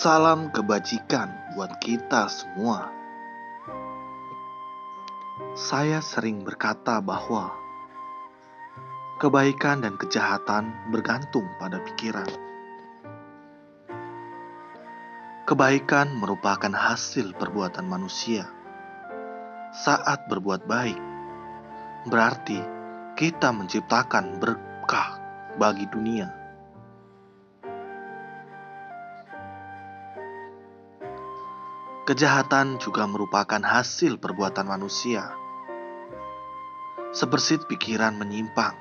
Salam kebajikan buat kita semua. Saya sering berkata bahwa kebaikan dan kejahatan bergantung pada pikiran. Kebaikan merupakan hasil perbuatan manusia. Saat berbuat baik, berarti kita menciptakan berkah bagi dunia. Kejahatan juga merupakan hasil perbuatan manusia. Sebersit pikiran menyimpang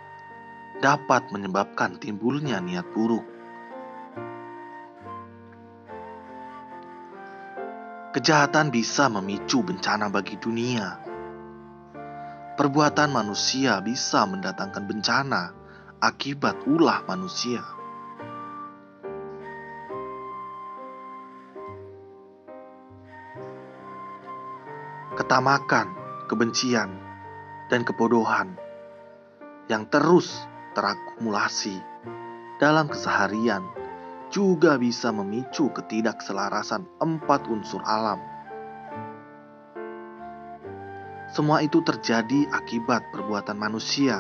dapat menyebabkan timbulnya niat buruk. Kejahatan bisa memicu bencana bagi dunia. Perbuatan manusia bisa mendatangkan bencana akibat ulah manusia. Ketamakan, kebencian, dan kebodohan yang terus terakumulasi dalam keseharian juga bisa memicu ketidakselarasan 4 unsur alam. Semua itu terjadi akibat perbuatan manusia.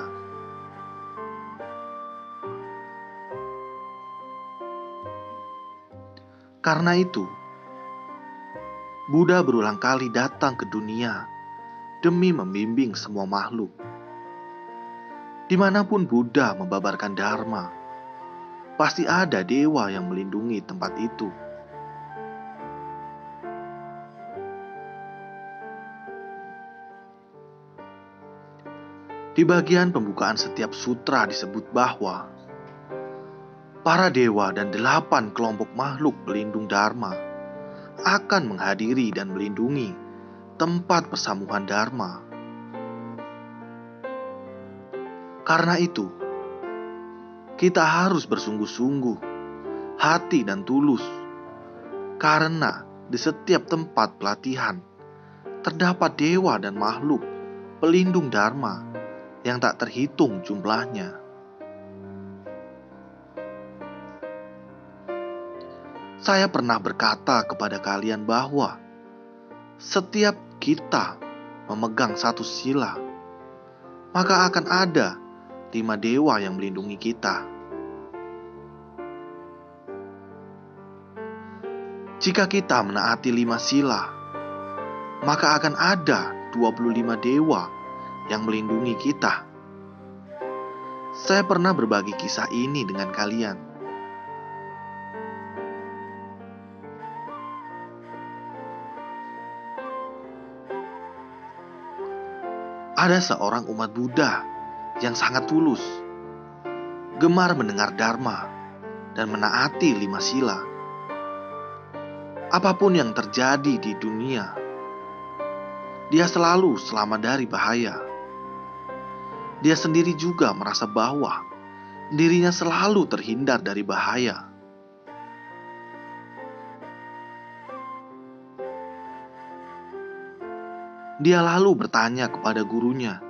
Karena itu, Buddha berulang kali datang ke dunia demi membimbing semua makhluk. Dimanapun Buddha membabarkan Dharma, pasti ada dewa yang melindungi tempat itu. Di bagian pembukaan setiap sutra disebut bahwa para dewa dan 8 kelompok makhluk pelindung Dharma akan menghadiri dan melindungi tempat persambuhan Dharma. Karena itu, kita harus bersungguh-sungguh, hati dan tulus, karena di setiap tempat pelatihan terdapat dewa dan makhluk pelindung Dharma yang tak terhitung jumlahnya. Saya pernah berkata kepada kalian bahwa setiap kita memegang satu sila, maka akan ada 5 dewa yang melindungi kita. Jika kita menaati 5 sila, maka akan ada 25 dewa yang melindungi kita. Saya pernah berbagi kisah ini dengan kalian. Ada seorang umat Buddha yang sangat tulus, gemar mendengar Dharma dan menaati 5 sila. Apapun yang terjadi di dunia, dia selalu selamat dari bahaya. Dia sendiri juga merasa bahwa dirinya selalu terhindar dari bahaya. Dia lalu bertanya kepada gurunya.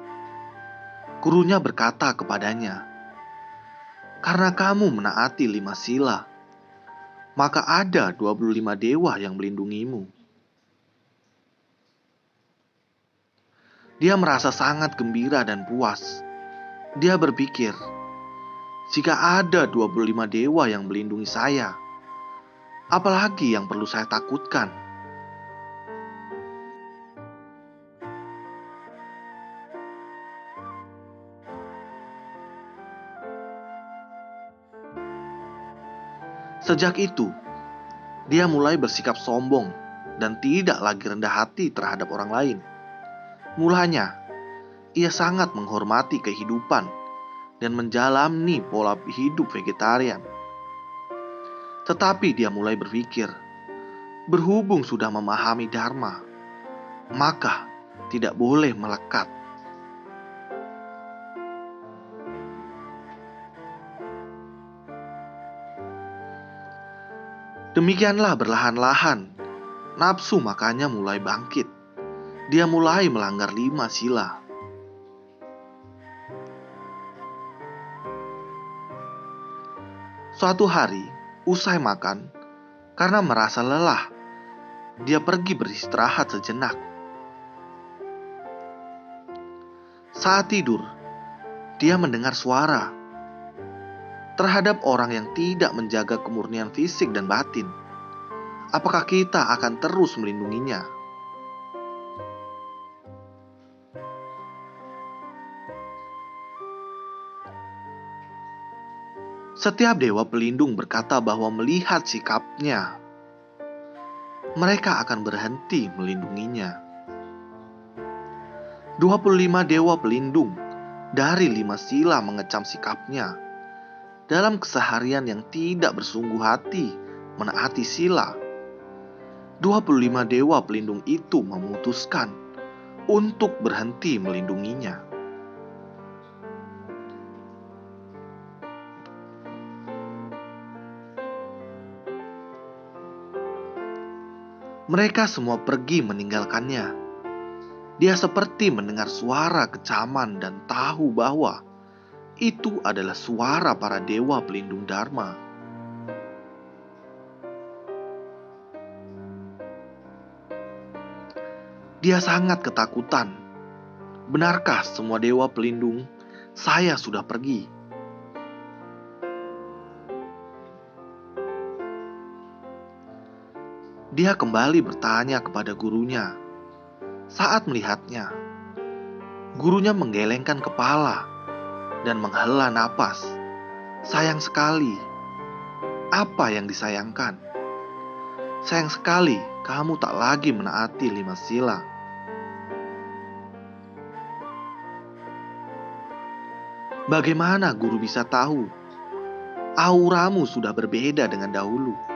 Gurunya berkata kepadanya, "Karena kamu menaati 5 sila, maka ada 25 dewa yang melindungimu." Dia merasa sangat gembira dan puas. Dia berpikir, jika ada 25 dewa yang melindungi saya, apalagi yang perlu saya takutkan? Sejak itu, dia mulai bersikap sombong dan tidak lagi rendah hati terhadap orang lain. Mulanya, ia sangat menghormati kehidupan dan menjalani pola hidup vegetarian. Tetapi dia mulai berpikir, berhubung sudah memahami Dharma, maka tidak boleh melekat. Demikianlah berlahan-lahan, nafsu makannya mulai bangkit. Dia mulai melanggar 5 sila. Suatu hari, usai makan, Karena merasa lelah, dia pergi beristirahat sejenak. Saat tidur, dia mendengar suara terhadap orang yang tidak menjaga kemurnian fisik dan batin. Apakah kita akan terus melindunginya? Setiap dewa pelindung berkata bahwa melihat sikapnya, mereka akan berhenti melindunginya. 25 dewa pelindung dari 5 sila mengecam sikapnya dalam keseharian yang tidak bersungguh hati menaati sila. 25 dewa pelindung itu memutuskan untuk berhenti melindunginya. Mereka semua pergi meninggalkannya. Dia seperti mendengar suara kecaman dan tahu bahwa itu adalah suara para dewa pelindung Dharma. Dia sangat ketakutan. Benarkah semua dewa pelindung saya sudah pergi? Dia kembali bertanya kepada gurunya. Saat melihatnya, gurunya menggelengkan kepala dan menghela napas. Sayang sekali. Apa yang disayangkan? Sayang sekali kamu tak lagi menaati 5 sila. Bagaimana guru bisa tahu? Auramu sudah berbeda dengan dahulu.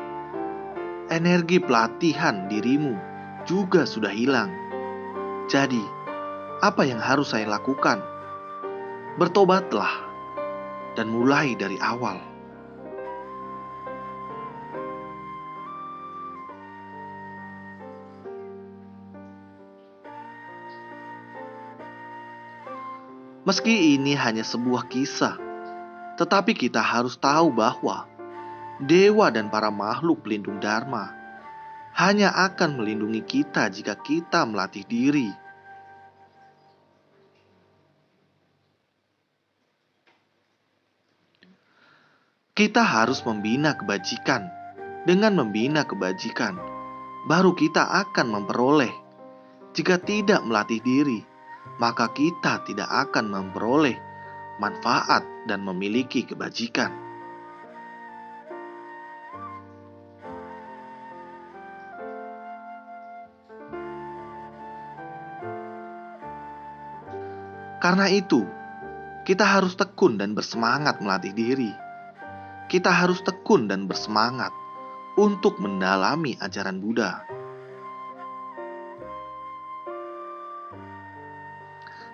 Energi pelatihan dirimu juga sudah hilang. Jadi, apa yang harus saya lakukan? Bertobatlah dan mulai dari awal. Meski ini hanya sebuah kisah, tetapi kita harus tahu bahwa dewa dan para makhluk pelindung Dharma hanya akan melindungi kita jika kita melatih diri. Kita harus membina kebajikan. Dengan membina kebajikan, baru kita akan memperoleh. Jika tidak melatih diri, maka kita tidak akan memperoleh manfaat dan memiliki kebajikan. Karena itu, kita harus tekun dan bersemangat melatih diri. Kita harus tekun dan bersemangat untuk mendalami ajaran Buddha.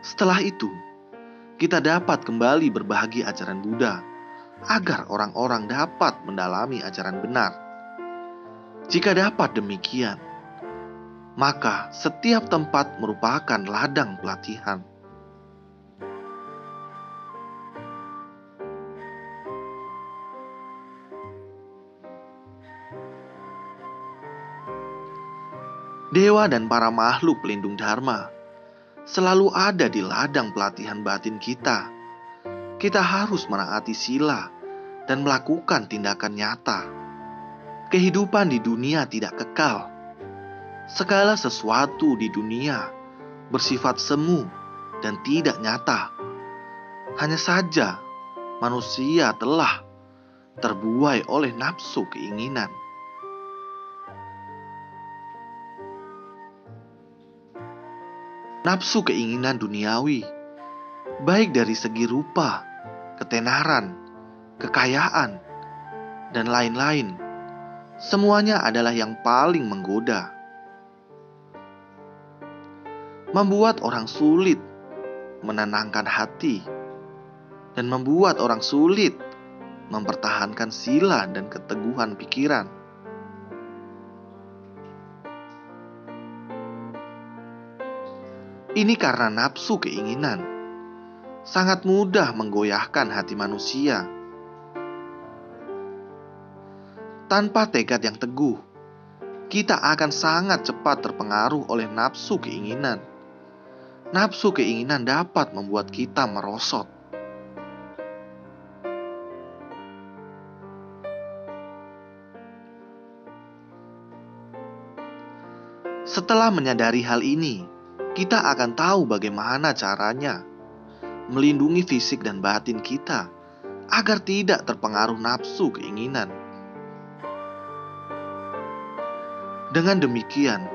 Setelah itu, kita dapat kembali berbagi ajaran Buddha agar orang-orang dapat mendalami ajaran benar. Jika dapat demikian, maka setiap tempat merupakan ladang pelatihan. Dewa dan para makhluk pelindung Dharma selalu ada di ladang pelatihan batin kita. Kita harus menaati sila dan melakukan tindakan nyata. Kehidupan di dunia tidak kekal. Segala sesuatu di dunia bersifat semu dan tidak nyata. Hanya saja manusia telah terbuai oleh nafsu keinginan. Nafsu keinginan duniawi, baik dari segi rupa, ketenaran, kekayaan, dan lain-lain, semuanya adalah yang paling menggoda. Membuat orang sulit menenangkan hati, dan membuat orang sulit mempertahankan sila dan keteguhan pikiran. Ini karena nafsu keinginan sangat mudah menggoyahkan hati manusia. Tanpa tekad yang teguh, kita akan sangat cepat terpengaruh oleh nafsu keinginan. Nafsu keinginan dapat membuat kita merosot. Setelah menyadari hal ini, kita akan tahu bagaimana caranya melindungi fisik dan batin kita agar tidak terpengaruh nafsu keinginan. Dengan demikian,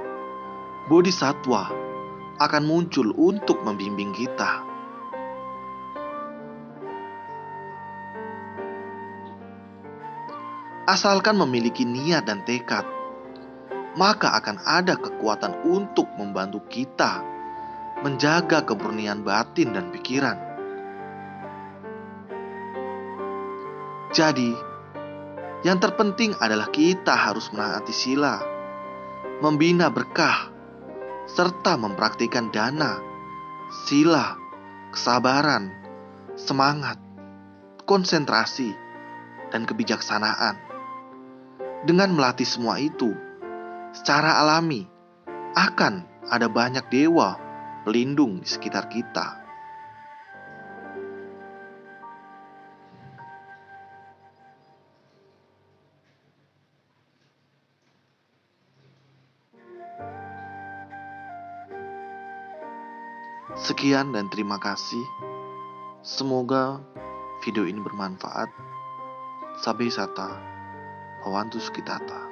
bodhisattva akan muncul untuk membimbing kita. Asalkan memiliki niat dan tekad, maka akan ada kekuatan untuk membantu kita menjaga kemurnian batin dan pikiran. Jadi, yang terpenting adalah kita harus menaati sila, membina berkah, serta mempraktikkan dana, sila, kesabaran, semangat, konsentrasi, dan kebijaksanaan. Dengan melatih semua itu, secara alami akan ada banyak dewa pelindung di sekitar kita. Sekian dan terima kasih. Semoga video ini bermanfaat. Sabe sata, Bhavantu Sukhitata.